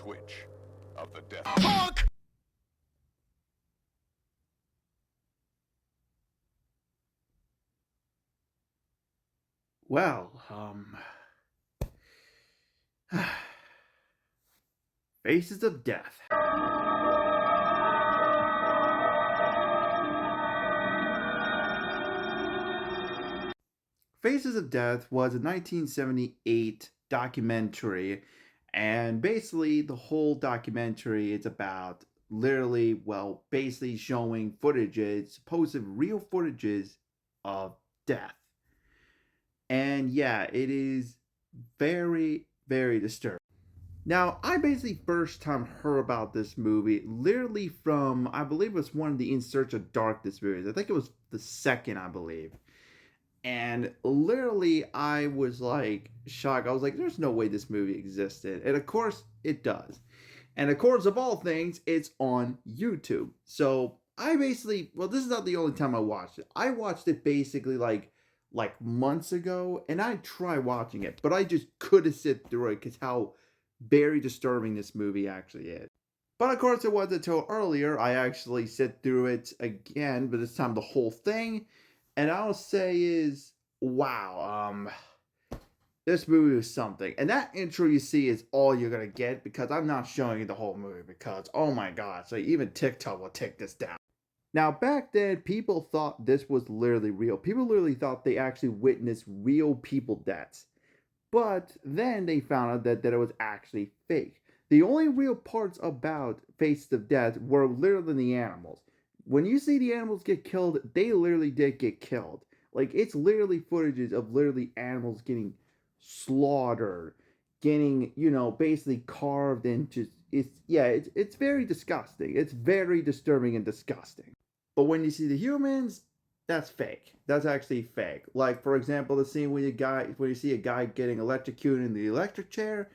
Twitch of the Death Talk! Well, Faces of Death. Faces of Death was a 1978 documentary, and basically the whole documentary is about literally, well, basically showing footages, supposed real footages of death. And yeah, it is very, very disturbing. Now, I basically first time heard about this movie literally from, I believe it was one of the In Search of Darkness movies. I think it was the second, I believe. And literally, I was like shocked. I was like, there's no way this movie existed. And of course, it does. And of course, of all things, it's on YouTube. So I basically, well, this is not the only time I watched it. I watched it basically like months ago, and I tried watching it, but I just couldn't sit through it because how very disturbing this movie actually is. But of course, it wasn't until earlier I actually sit through it again, but this time the whole thing. And I'll say is, wow, this movie was something. And that intro you see is all you're gonna get because I'm not showing you the whole movie because oh my god, so even TikTok will take this down. Now back then, people thought this was literally real. People literally thought they actually witnessed real people deaths. But then they found out that it was actually fake. The only real parts about Faces of Death were literally the animals. When you see the animals get killed, they literally did get killed. Like it's literally footages of literally animals getting slaughtered, getting, basically carved into it's very disgusting. It's very disturbing and disgusting. But when you see the humans, that's fake. That's actually fake. Like for example, the scene when you see a guy getting electrocuted in the electric chair,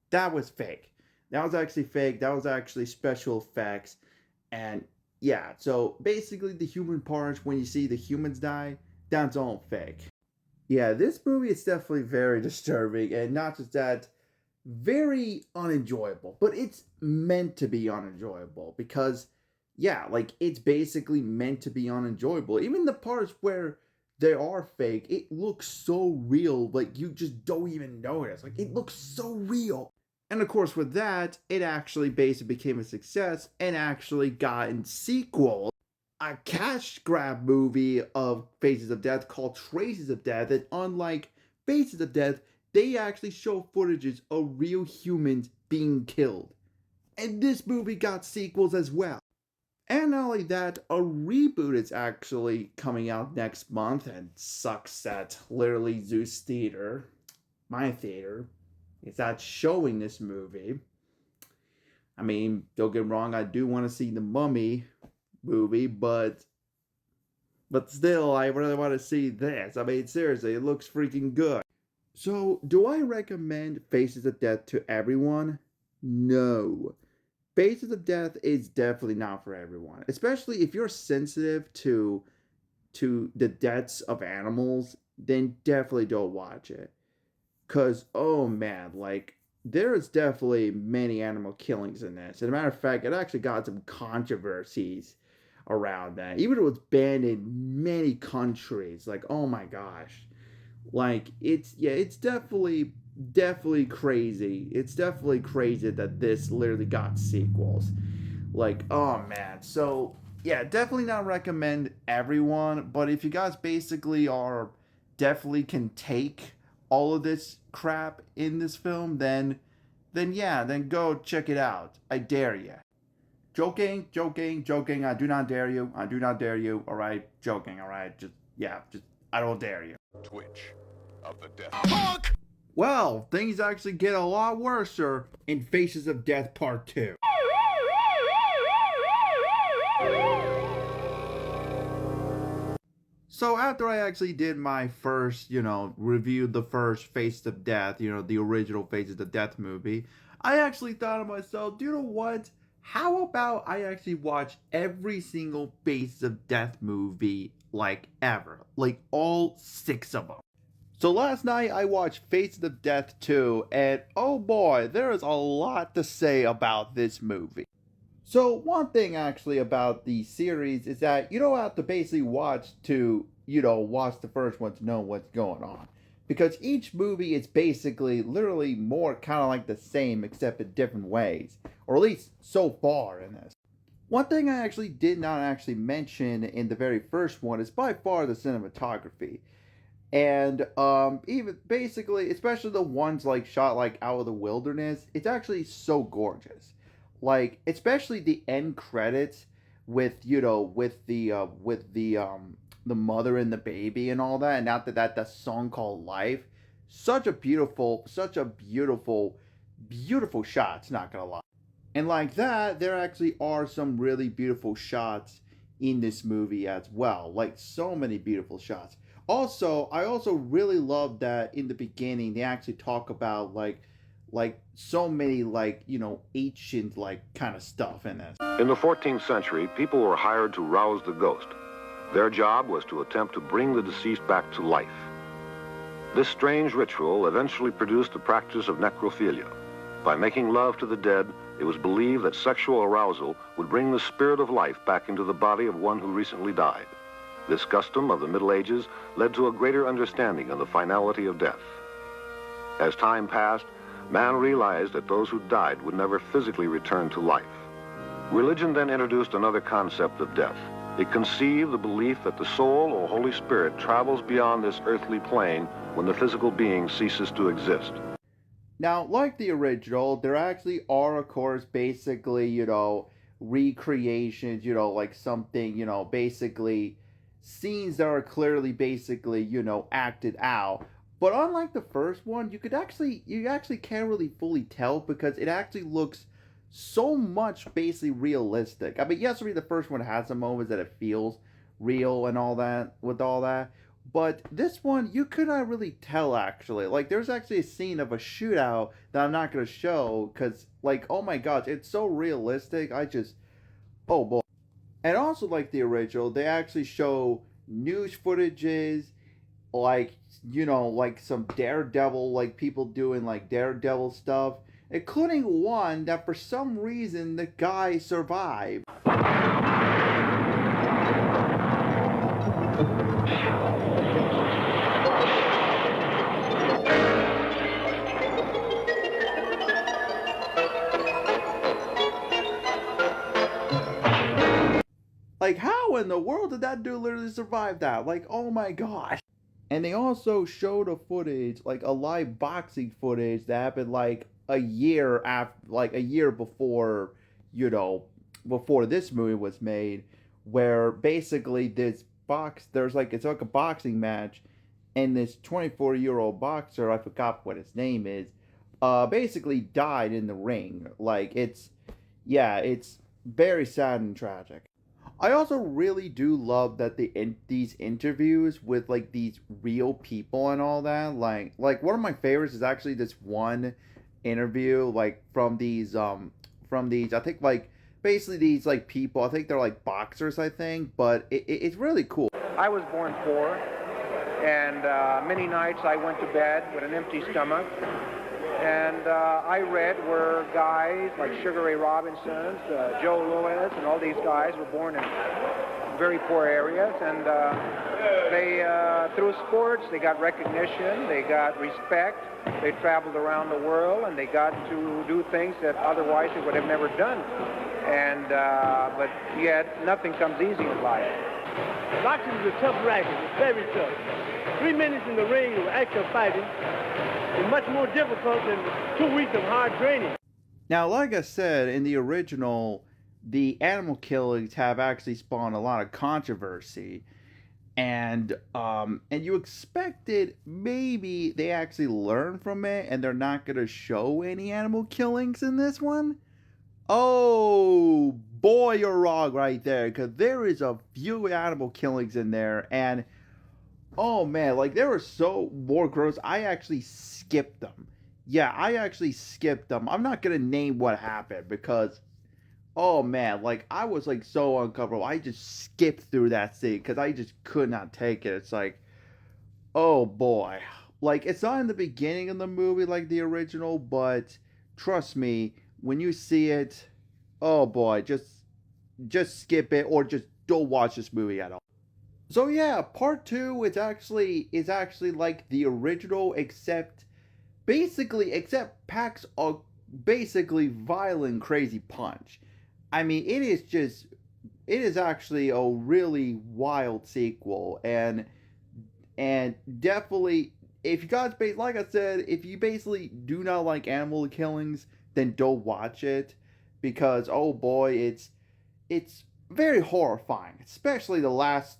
that was fake. That was actually fake. That was actually special effects. And yeah, so basically the human parts when you see the humans die, that's all fake. Yeah, this movie is definitely very disturbing and not just that, very unenjoyable. But it's meant to be unenjoyable because yeah, like it's basically meant to be unenjoyable. Even the parts where they are fake, it looks so real, like you just don't even notice. Like it looks so real. And of course, with that, it actually basically became a success and actually got in sequel, a cash grab movie of Faces of Death called Traces of Death. And unlike Faces of Death, they actually show footages of real humans being killed. And this movie got sequels as well. And not only that, a reboot is actually coming out next month and sucks at literally Zeus Theater, my theater. It's not showing this movie. I mean, don't get me wrong, I do want to see the Mummy movie, but still, I really want to see this. I mean, seriously, it looks freaking good. So, do I recommend Faces of Death to everyone? No. Faces of Death is definitely not for everyone, especially if you're sensitive to the deaths of animals. Then definitely don't watch it, cause oh man, like there is definitely many animal killings in this. As a matter of fact, it actually got some controversies around that. Even it was banned in many countries. Like oh my gosh, like it's definitely crazy. It's definitely crazy that this literally got sequels. Like, oh man. So yeah, definitely not recommend everyone, but if you guys basically are definitely can take all of this crap in this film, then yeah, then go check it out. I dare you. Joking, joking, joking. I do not dare you. I do not dare you. All right, joking. All right, just yeah, just I don't dare you. Twitch of the Death Talk! Well, things actually get a lot worse, sir, in Faces of Death Part 2. So after I actually did my first, reviewed the first Faces of Death, the original Faces of Death movie, I actually thought to myself, do you know what? How about I actually watch every single Faces of Death movie, like ever? Like all six of them. So last night I watched Faces of Death 2, and oh boy, there is a lot to say about this movie. So one thing actually about the series is that you don't have to basically watch the first one to know what's going on. Because each movie is basically literally more kind of like the same except in different ways. Or at least so far in this. One thing I actually did not actually mention in the very first one is by far the cinematography. And even basically, especially the ones like shot like out of the wilderness, it's actually so gorgeous. Like especially the end credits with the mother and the baby and all that, and after that that song called Life. Such a beautiful shots, not gonna lie. And like that, there actually are some really beautiful shots in this movie as well. Like so many beautiful shots. Also, I also really love that in the beginning they actually talk about like so many like, ancient like kind of stuff in this. In the 14th century, people were hired to rouse the ghost. Their job was to attempt to bring the deceased back to life. This strange ritual eventually produced the practice of necrophilia. By making love to the dead, it was believed that sexual arousal would bring the spirit of life back into the body of one who recently died. This custom of the Middle Ages led to a greater understanding of the finality of death. As time passed, man realized that those who died would never physically return to life. Religion then introduced another concept of death. It conceived the belief that the soul or Holy Spirit travels beyond this earthly plane when the physical being ceases to exist. Now, like the original, there actually are, of course, basically, recreations, like something, basically scenes that are clearly, basically, acted out. But unlike the first one, you actually can't really fully tell because it actually looks so much basically realistic. I mean, yes, the first one has some moments that it feels real and all that with all that. But this one, you could not really tell actually. Like, there's actually a scene of a shootout that I'm not going to show because, like, oh my gosh, it's so realistic. Oh boy. And also, like the original, they actually show news footages, like, like some Daredevil, like people doing like Daredevil stuff, including one that for some reason the guy survived. Like, how in the world did that dude literally survive that? Like, oh my gosh. And they also showed a footage, like a live boxing footage that happened like a year after, like a year before, you know, before this movie was made, where basically it's like a boxing match, and this 24-year-old boxer, I forgot what his name is, basically died in the ring. Yeah, it's very sad and tragic. I also really do love that these interviews with like these real people and all that. Like one of my favorites is actually this one interview like from these I think like basically these like people. I think they're like boxers. I think, but it's really cool. I was born poor, and many nights I went to bed with an empty stomach. And I read where guys like Sugar Ray Robinson, Joe Louis, and all these guys were born in very poor areas, and they, through sports, they got recognition, they got respect, they traveled around the world, and they got to do things that otherwise they would have never done. And but yet, nothing comes easy in life. Boxing is a tough racket. It's very tough. 3 minutes in the ring of actual fighting is much more difficult than 2 weeks of hard training. Now, like I said, in the original, the animal killings have actually spawned a lot of controversy. And you expected maybe they actually learn from it and they're not going to show any animal killings in this one. Oh, boy, you're wrong right there, because there is a few animal killings in there, and oh man, like they were so more gross. I actually skipped them. Yeah, I actually skipped them. I'm not gonna name what happened because, oh man, like I was like so uncomfortable. I just skipped through that scene because I just could not take it. It's like, oh boy, Like, it's not in the beginning of the movie like the original, but trust me, when you see it, oh boy, just skip it or just don't watch this movie at all. So yeah, part two is actually like the original, except packs a basically violent, crazy punch. I mean, it is actually a really wild sequel, and definitely, if you guys, like I said, if you basically do not like animal killings, then don't watch it, because oh boy, it's very horrifying, especially the last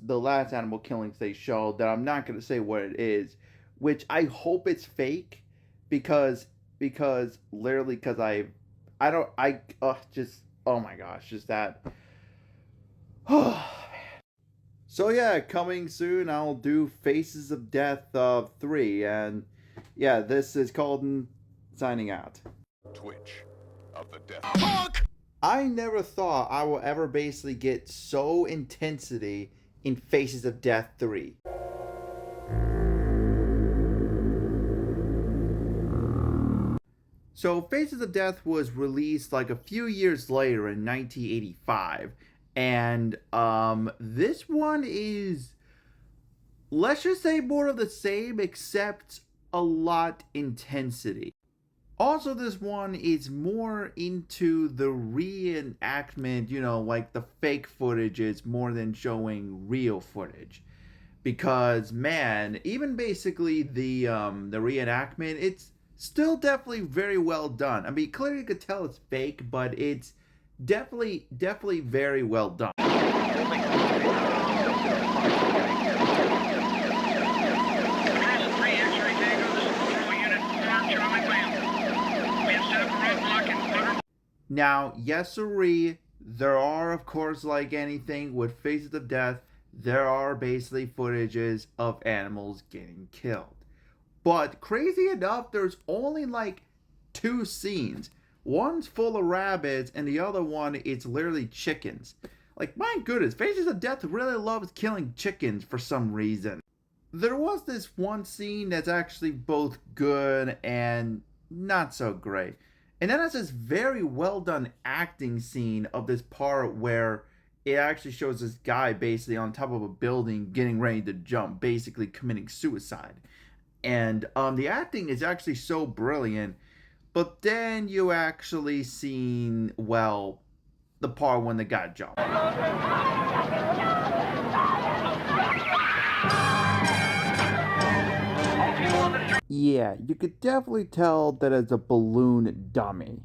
animal killings they showed. That I'm not gonna say what it is, which I hope it's fake, because literally, because I don't I just, oh my gosh, just that. So yeah, coming soon, I'll do Faces of Death 3, and yeah, this is Calden signing out. Twitch of the death. Honk! I never thought I will ever basically get so intensity in Faces of Death 3. So Faces of Death was released like a few years later in 1985, and this one is, let's just say, more of the same, except a lot intensity. Also, this one is more into the reenactment, like the fake footages, more than showing real footage. Because man, even basically the reenactment, it's still definitely very well done. I mean, clearly you could tell it's fake, but it's definitely very well done. Now, yes sirree, there are, of course, like anything with Faces of Death, there are basically footages of animals getting killed. But crazy enough, there's only like 2 scenes. One's full of rabbits, and the other one is literally chickens. Like, my goodness, Faces of Death really loves killing chickens for some reason. There was this one scene that's actually both good and not so great. And then there's this very well done acting scene of this part where it actually shows this guy basically on top of a building getting ready to jump, basically committing suicide. And the acting is actually so brilliant. But then you actually seen, well, the part when the guy jumped. Yeah, you could definitely tell that it's a balloon dummy.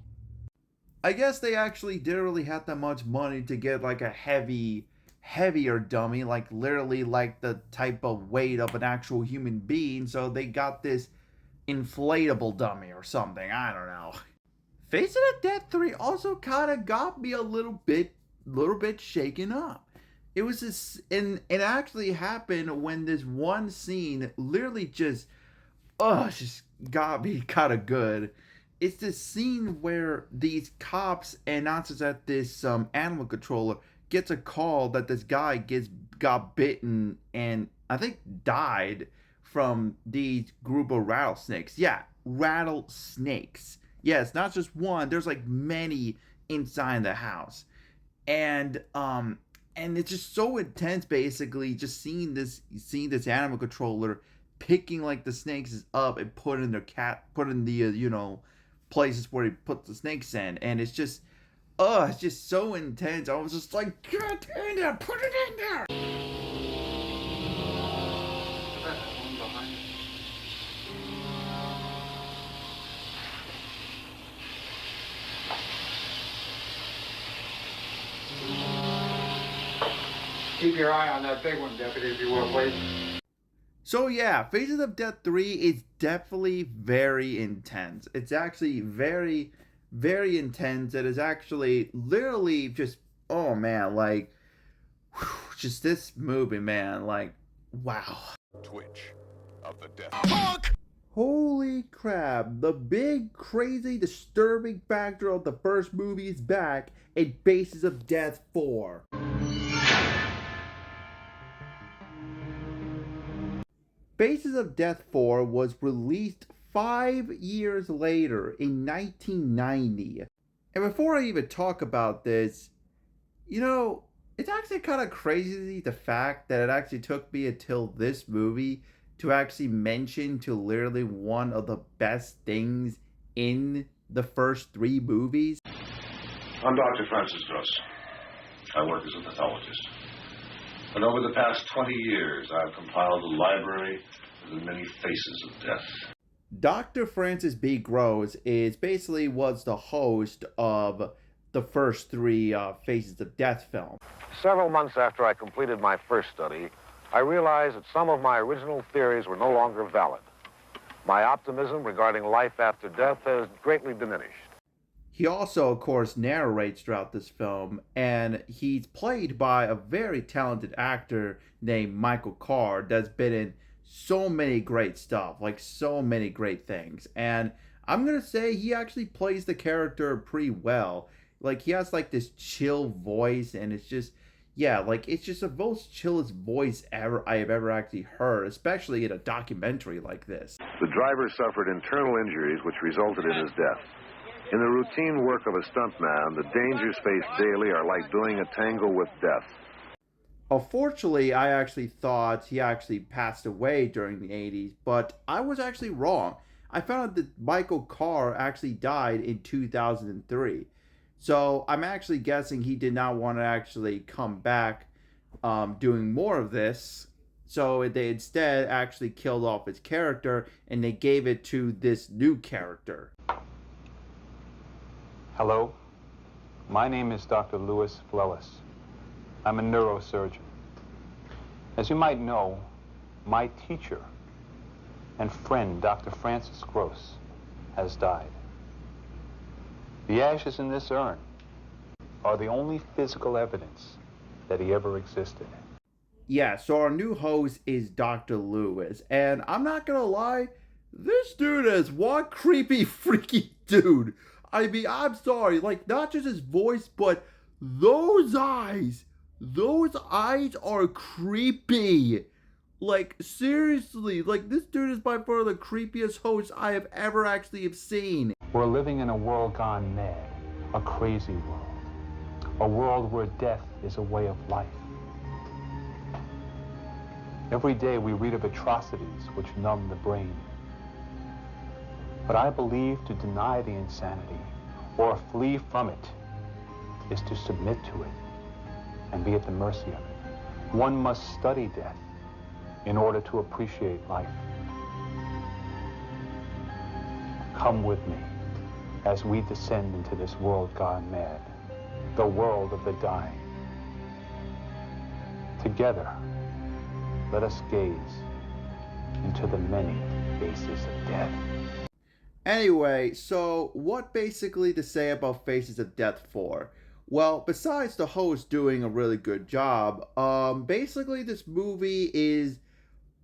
I guess they actually didn't really have that much money to get like a heavier dummy, like literally like the type of weight of an actual human being, so they got this inflatable dummy or something, I don't know. Faces of Death 3 also kind of got me a little bit shaken up. It was this, and it actually happened when this one scene literally just got me kind of good. It's this scene where these cops announces that this animal controller gets a call that this guy got bitten and I think died from these group of rattlesnakes. Yeah, rattlesnakes. Yeah, it's not just one. There's like many inside the house, and it's just so intense. Basically, just seeing this animal controller picking like the snakes up and put in the places where he puts the snakes in, and it's just so intense. I was just like, get in there, put it in there. Keep your eye on that big one, Deputy, if you will, please. So yeah, Faces of Death 3 is definitely very intense. It's actually very, very intense. It is actually literally just, oh man, like, just this movie, man, like, wow. Twitch of the death. Honk! Holy crap, the big, crazy, disturbing factor of the first movie is back in Faces of Death 4. Faces of Death 4 was released 5 years later in 1990. And before I even talk about this, it's actually kind of crazy the fact that it actually took me until this movie to actually mention to literally one of the best things in the first 3 movies. I'm Dr. Francis Gross. I work as a pathologist. And over the past 20 years, I've compiled a library of the many faces of death. Dr. Francis B. Gross was the host of the first 3 Faces of Death films. Several months after I completed my first study, I realized that some of my original theories were no longer valid. My optimism regarding life after death has greatly diminished. He also, of course, narrates throughout this film, and he's played by a very talented actor named Michael Carr that's been in so many great stuff, like so many great things. And I'm gonna say he actually plays the character pretty well. Like, he has like this chill voice, and it's just, it's just the most chillest voice I have ever actually heard, especially in a documentary like this. The driver suffered internal injuries which resulted in his death. In the routine work of a stuntman, the dangers faced daily are like doing a tango with death. Unfortunately, I actually thought he actually passed away during the 80s, but I was actually wrong. I found out that Michael Carr actually died in 2003. So I'm actually guessing he did not want to actually come back doing more of this. So they instead actually killed off his character, and they gave it to this new character. Hello, my name is Dr. Louis Flellis. I'm a neurosurgeon. As you might know, my teacher and friend, Dr. Francis Gross, has died. The ashes in this urn are the only physical evidence that he ever existed. Yeah, so our new host is Dr. Lewis, and I'm not gonna lie, this dude is one creepy, freaky dude. I mean, I'm sorry, like, not just his voice, but those eyes are creepy. Like, seriously, like, this dude is by far the creepiest host I have ever actually have seen. We're living in a world gone mad, a crazy world, a world where death is a way of life. Every day we read of atrocities which numb the brain. But I believe to deny the insanity or flee from it is to submit to it and be at the mercy of it. One must study death in order to appreciate life. Come with me as we descend into this world gone mad, the world of the dying. Together, let us gaze into the many faces of death. Anyway, so what basically to say about Faces of Death 4? Well, besides the host doing a really good job, basically this movie is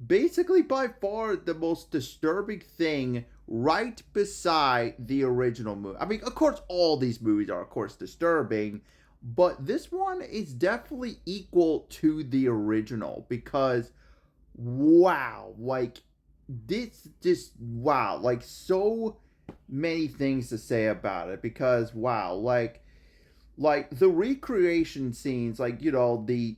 basically by far the most disturbing thing right beside the original movie. I mean, of course, all these movies are, of course, disturbing, but this one is definitely equal to the original because, wow, like, like, so many things to say about it because, wow, like the recreation scenes, like, the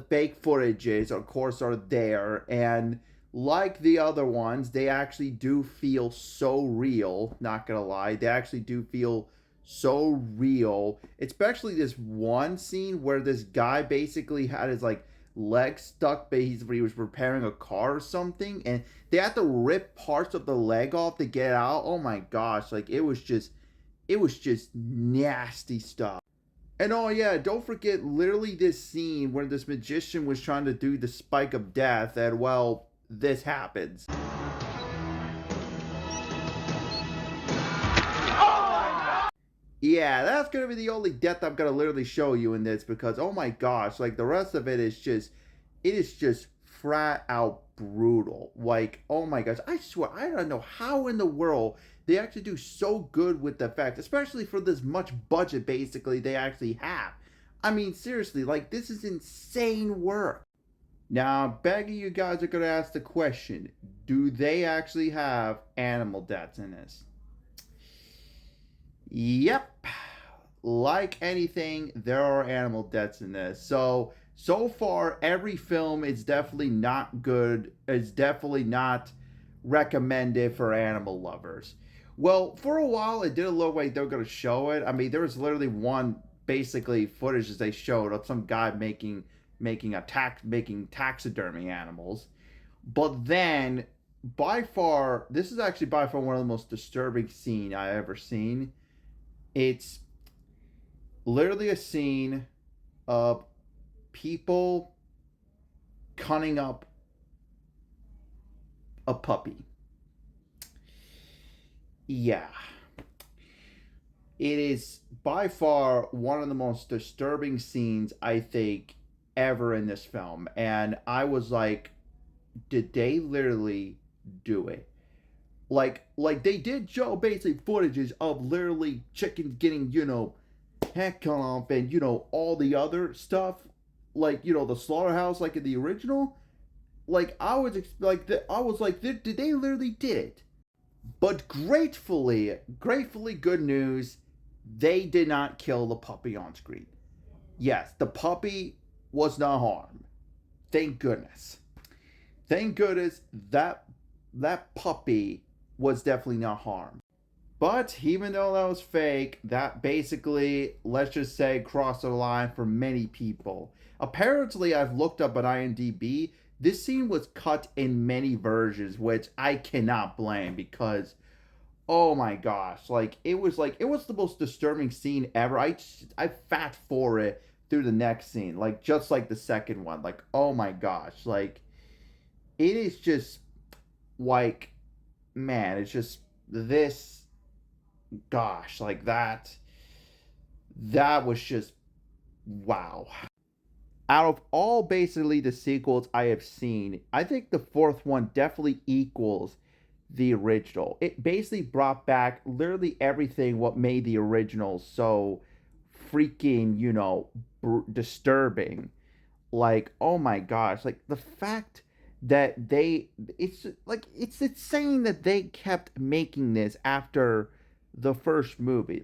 fake footages, of course, are there, and like the other ones, they actually do feel so real, not gonna lie, they actually do feel so real, especially this one scene where this guy basically had his, like, leg stuck, but he was repairing a car or something, and they had to rip parts of the leg off to get out. Oh my gosh, like, it was just nasty stuff. And oh yeah, don't forget literally this scene where this magician was trying to do the spike of death, and well, this happens. Yeah, that's gonna be the only death I'm gonna literally show you in this because, oh my gosh, like, the rest of it is just flat out brutal. Like, oh my gosh, I swear, I don't know how in the world they actually do so good with the effects, especially for this much budget basically they actually have. I mean, seriously, like, this is insane work. Now, begging you guys are going to ask the question, do they actually have animal deaths in this? Yep. Like anything, there are animal deaths in this. So far, every film is definitely not good. It's definitely not recommended for animal lovers. Well, for a while, it didn't look like they were going to show it. I mean, there was literally one, basically, footage that they showed of some guy making taxidermy animals. But then, by far, this is actually by far one of the most disturbing scenes I've ever seen. It's literally a scene of people cutting up a puppy. Yeah. It is by far one of the most disturbing scenes, I think, ever in this film. And I was like, did they literally do it? Like they did show basically footages of literally chickens getting, head cut off and, all the other stuff. Like, the slaughterhouse, like in the original. Like, I was like, did they literally did it? But gratefully good news, they did not kill the puppy on screen. Yes, the puppy was not harmed. Thank goodness. Thank goodness that puppy was definitely not harmed. But even though that was fake, that basically, let's just say, crossed the line for many people. Apparently, I've looked up at IMDb, this scene was cut in many versions, which I cannot blame because, oh my gosh, it was the most disturbing scene ever. I fast forward through the next scene, just like the second one. Oh my gosh, it is just man, it's just this, gosh, that was just wow. Out of all basically the sequels I have seen, I think the fourth one definitely equals the original. It basically brought back literally everything what made the original so freaking, disturbing. Oh my gosh, the fact that it's insane that they kept making this after the first movie.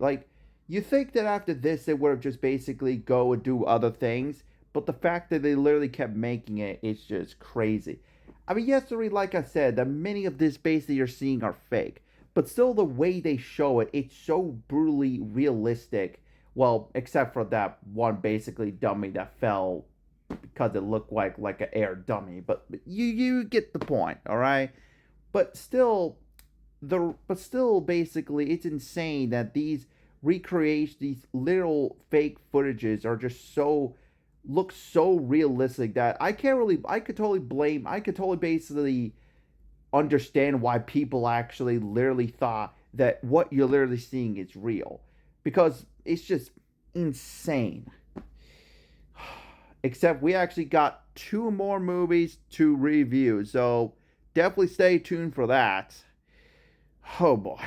You think that after this they would have just basically go and do other things, but the fact that they literally kept making it, it's just crazy. I mean, yesterday, like I said, that many of this basically you're seeing are fake, but still the way they show it, it's so brutally realistic. Well, except for that one basically dummy that fell because it looked like an air dummy, but you get the point, all right? But still basically it's insane that these recreations, these little fake footages are just look so realistic that I could totally basically understand why people actually literally thought that what you're literally seeing is real, because it's just insane. Except we actually got 2 more movies to review, so definitely stay tuned for that. Oh boy.